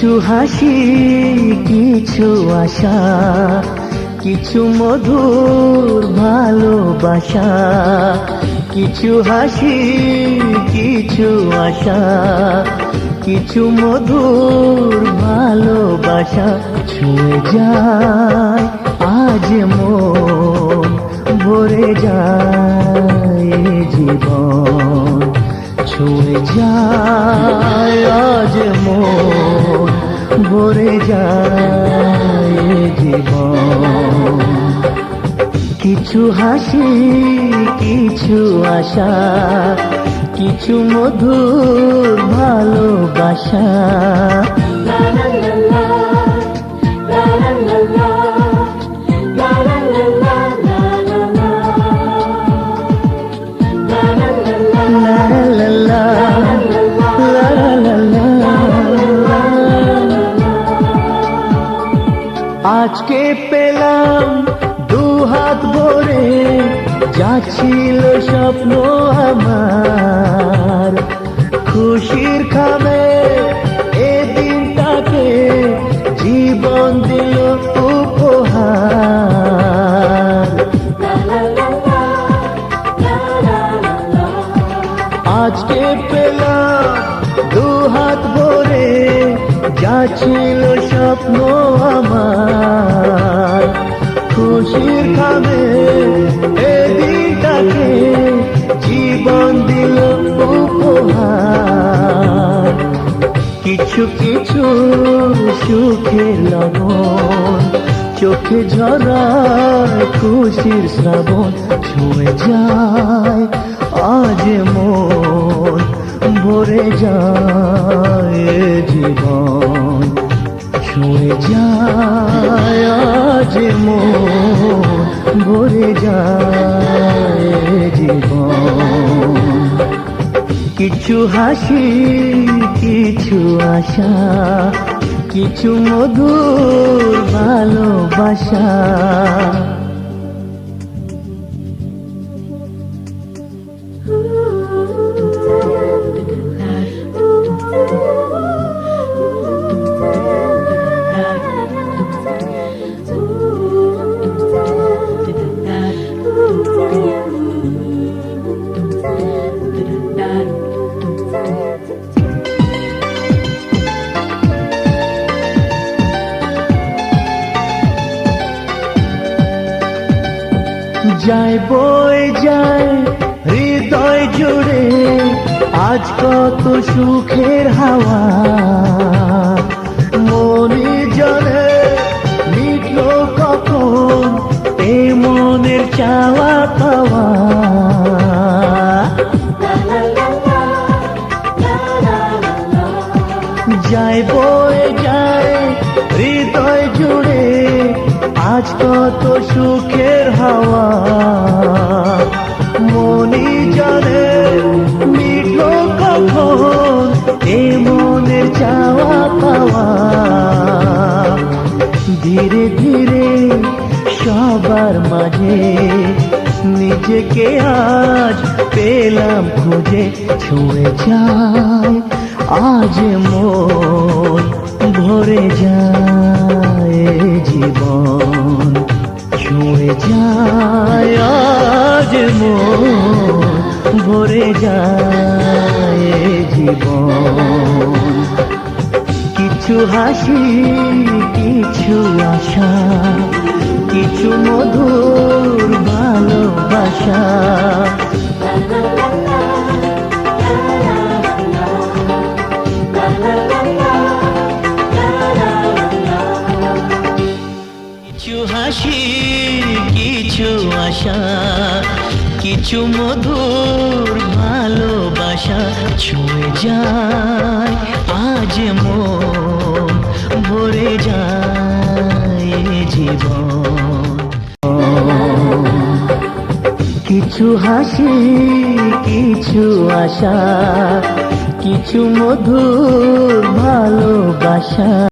কিছু হাসি, কিছু আশা, কিছু মধুর ভালোবাসা। কিছু হাসি, কিছু আশা, কিছু মধুর ভালোবাসা। ছুঁয়ে যায় আজ মন, ভরে যায় জীবন। ছুঁয়ে যায় আজ মন, ভরে যায় জীবন। কিছু হাসি, কিছু আশা, কিছু মধুর ভালোবাসা। আজকে পেলাম দুহাত ভরে, যা ছিল স্বপ্ন আমার। খুশির খামে এ দিনটাকে জীবন দিল উপহার। আজকে পেলাম দুহাত ভরে, যা ছিল স্বপ্ন আমার। খুশির খামে এ দিনটাকে জীবন দিল উপহার। কিছু কিছু সুখের লগন, চোখে ঝরায় খুশির শ্রাবণ। ছুঁয়ে যায় আজ মন, ভরে যায় জীবন। ছুঁয়ে যায় আজ মন, ভরে যায় জীবন। কিছু হাসি, কিছু আশা, কিছু মধুর ভালোবাসা। যায় বয়ে যায় হৃদয় জুড়ে আজ কত সুখের হাওয়া। মনে জানে মিটলো কখন এ মনের চাওয়া পাওয়া। যায় বয়ে যায় হৃদয় জুড়ে আজ কত সুখের হাওয়া। মনি জানে মিটলো কখন এ মনের চাওয়া পাওয়া। ধীরে ধীরে সবার মাঝে নিজেকে আজ পেলাম খুঁজে। ছুঁয়ে যায় আজ মন, ভরে যায় জীবন। ছুঁয়ে যায় আজ মন, ভরে যায় জীবন। কিছু হাসি, কিছু আশা, কিছু মধুর ভালোবাসা। কিছু হাসি, কিছু আশা, কিছু মধুর ভালোবাসা। ছুঁয়ে যায় আজ মন, ভরে যায় জীবন। কিছু হাসি, কিছু আশা, কিছু মধুর ভালোবাসা।